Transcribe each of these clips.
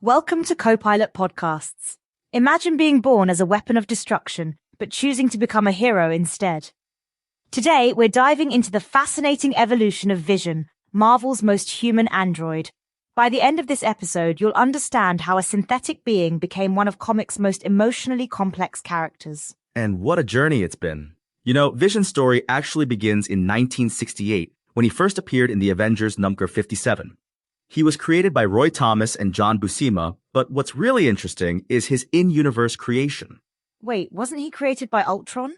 Welcome to Copilot Podcasts. Imagine being born as a weapon of destruction, but choosing to become a hero instead. Today, we're diving into the fascinating evolution of Vision, Marvel's most human android. By the end of this episode, you'll understand how a synthetic being became one of comics' most emotionally complex characters. And what a journey it's been. You know, Vision's story actually begins in 1968, when he first appeared in the Avengers number 57. He was created by Roy Thomas and John Buscema, but what's really interesting is his in-universe creation. Wait, wasn't he created by Ultron?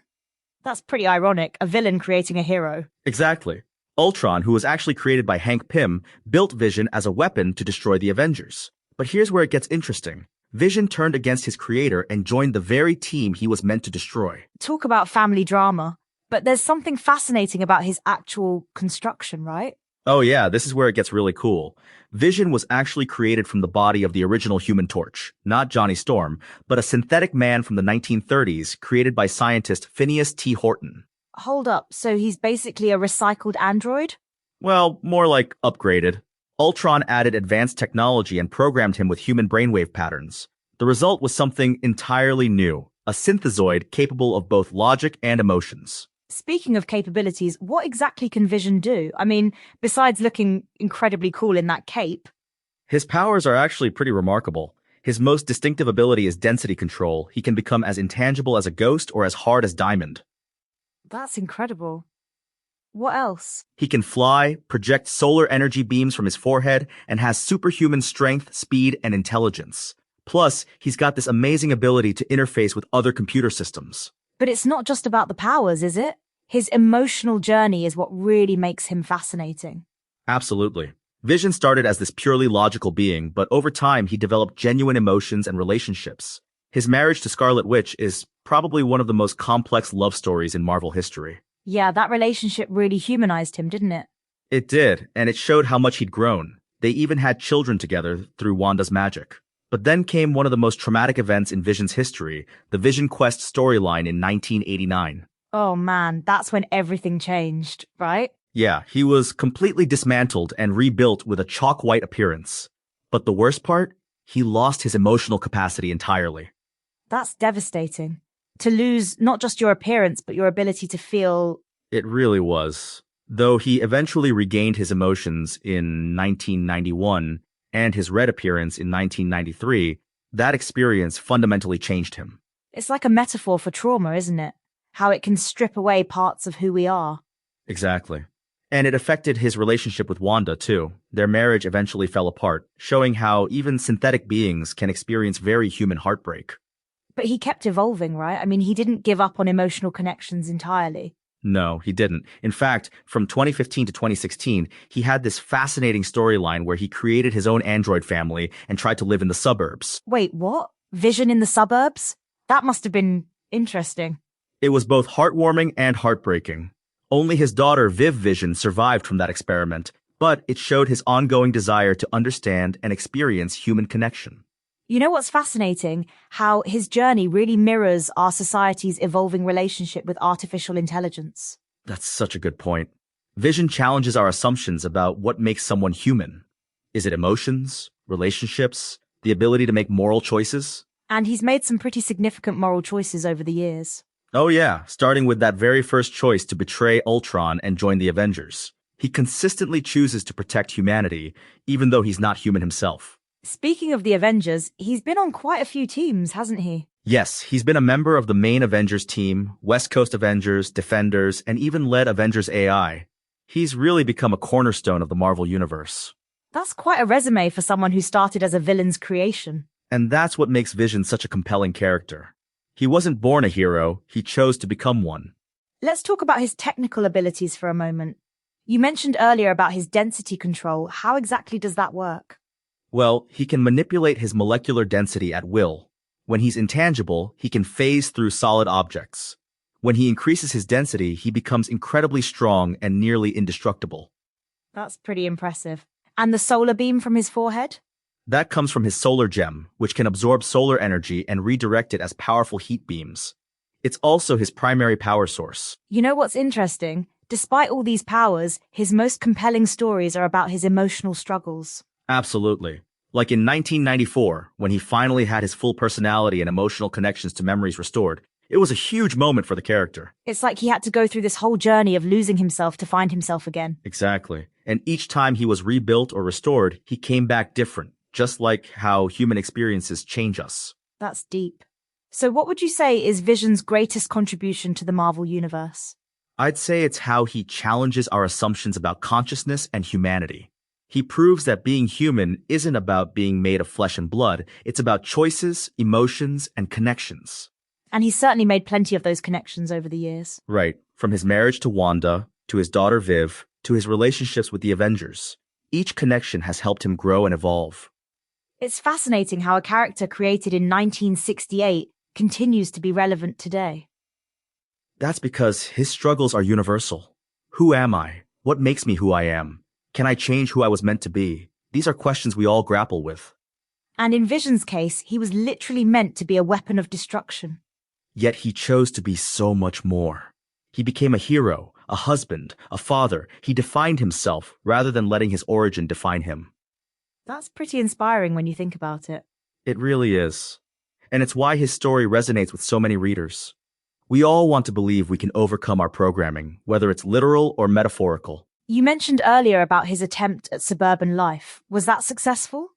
That's pretty ironic, a villain creating a hero. Exactly. Ultron, who was actually created by Hank Pym, built Vision as a weapon to destroy the Avengers. But here's where it gets interesting. Vision turned against his creator and joined the very team he was meant to destroy. Talk about family drama. But there's something fascinating about his actual construction, right? Oh yeah, this is where it gets really cool. Vision was actually created from the body of the original Human Torch, not Johnny Storm, but a synthetic man from the 1930s created by scientist Phineas T. Horton. Hold up, so he's basically a recycled android? Well, more like upgraded. Ultron added advanced technology and programmed him with human brainwave patterns. The result was something entirely new, a synthezoid capable of both logic and emotions. Speaking of capabilities, what exactly can Vision do? I mean, besides looking incredibly cool in that cape. His powers are actually pretty remarkable. His most distinctive ability is density control. He can become as intangible as a ghost or as hard as diamond. That's incredible. What else? He can fly, project solar energy beams from his forehead, and has superhuman strength, speed, and intelligence. Plus, he's got this amazing ability to interface with other computer systems. But it's not just about the powers, is it? His emotional journey is what really makes him fascinating. Absolutely. Vision started as this purely logical being, but over time he developed genuine emotions and relationships. His marriage to Scarlet Witch is probably one of the most complex love stories in Marvel history. Yeah, that relationship really humanized him, didn't it? It did, and it showed how much he'd grown. They even had children together through Wanda's magic. But then came one of the most traumatic events in Vision's history, the Vision Quest storyline in 1989. Oh man, that's when everything changed, right? Yeah, he was completely dismantled and rebuilt with a chalk-white appearance. But the worst part? He lost his emotional capacity entirely. That's devastating. To lose not just your appearance, but your ability to feel. It really was. Though he eventually regained his emotions in 1991 and his red appearance in 1993, that experience fundamentally changed him. It's like a metaphor for trauma, isn't it? How it can strip away parts of who we are. Exactly. And it affected his relationship with Wanda, too. Their marriage eventually fell apart, showing how even synthetic beings can experience very human heartbreak. But he kept evolving, right? I mean, he didn't give up on emotional connections entirely. No, he didn't. In fact, from 2015 to 2016, he had this fascinating storyline where he created his own android family and tried to live in the suburbs. Wait, what? Vision in the suburbs? That must have been interesting. It was both heartwarming and heartbreaking. Only his daughter Viv Vision survived from that experiment, but it showed his ongoing desire to understand and experience human connection. You know what's fascinating? How his journey really mirrors our society's evolving relationship with artificial intelligence. That's such a good point. Vision challenges our assumptions about what makes someone human. Is it emotions, relationships, the ability to make moral choices? And he's made some pretty significant moral choices over the years. Oh yeah, starting with that very first choice to betray Ultron and join the Avengers. He consistently chooses to protect humanity, even though he's not human himself. Speaking of the Avengers, he's been on quite a few teams, hasn't he? Yes, he's been a member of the main Avengers team, West Coast Avengers, Defenders, and even led Avengers AI. He's really become a cornerstone of the Marvel Universe. That's quite a resume for someone who started as a villain's creation. And that's what makes Vision such a compelling character. He wasn't born a hero, he chose to become one. Let's talk about his technical abilities for a moment. You mentioned earlier about his density control. How exactly does that work? Well, he can manipulate his molecular density at will. When he's intangible, he can phase through solid objects. When he increases his density, he becomes incredibly strong and nearly indestructible. That's pretty impressive. And the solar beam from his forehead? That comes from his solar gem, which can absorb solar energy and redirect it as powerful heat beams. It's also his primary power source. You know what's interesting? Despite all these powers, his most compelling stories are about his emotional struggles. Absolutely. Like in 1994, when he finally had his full personality and emotional connections to memories restored, it was a huge moment for the character. It's like he had to go through this whole journey of losing himself to find himself again. Exactly. And each time he was rebuilt or restored, he came back different, just like how human experiences change us. That's deep. So what would you say is Vision's greatest contribution to the Marvel Universe? I'd say it's how he challenges our assumptions about consciousness and humanity. He proves that being human isn't about being made of flesh and blood, it's about choices, emotions, and connections. And he's certainly made plenty of those connections over the years. Right. From his marriage to Wanda, to his daughter Viv, to his relationships with the Avengers. Each connection has helped him grow and evolve. It's fascinating how a character created in 1968 continues to be relevant today. That's because his struggles are universal. Who am I? What makes me who I am? Can I change who I was meant to be? These are questions we all grapple with. And in Vision's case, he was literally meant to be a weapon of destruction. Yet he chose to be so much more. He became a hero, a husband, a father. He defined himself rather than letting his origin define him. That's pretty inspiring when you think about it. It really is. And it's why his story resonates with so many readers. We all want to believe we can overcome our programming, whether it's literal or metaphorical. You mentioned earlier about his attempt at suburban life. Was that successful?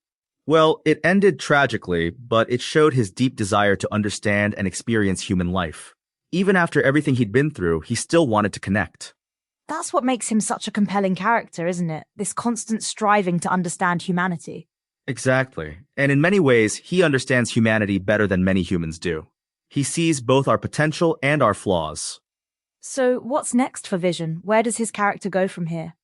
Well, it ended tragically, but it showed his deep desire to understand and experience human life. Even after everything he'd been through, he still wanted to connect. That's what makes him such a compelling character, isn't it? This constant striving to understand humanity. Exactly. And in many ways, he understands humanity better than many humans do. He sees both our potential and our flaws. So what's next for Vision? Where does his character go from here?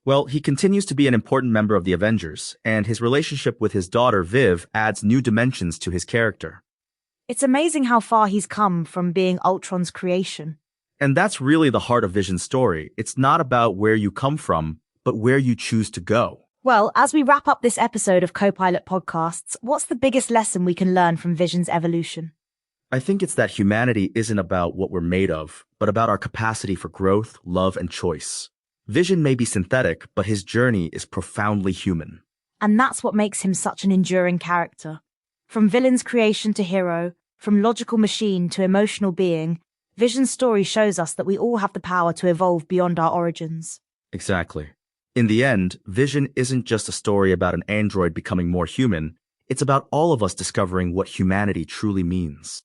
Well, he continues to be an important member of the Avengers, and his relationship with his daughter Viv adds new dimensions to his character. It's amazing how far he's come from being Ultron's creation. And that's really the heart of Vision's story. It's not about where you come from, but where you choose to go. Well, as we wrap up this episode of Copilot Podcasts, what's the biggest lesson we can learn from Vision's evolution? I think it's that humanity isn't about what we're made of, but about our capacity for growth, love, and choice. Vision may be synthetic, but his journey is profoundly human. And that's what makes him such an enduring character. From villain's creation to hero, from logical machine to emotional being, Vision's story shows us that we all have the power to evolve beyond our origins. Exactly. In the end, Vision isn't just a story about an android becoming more human. It's about all of us discovering what humanity truly means.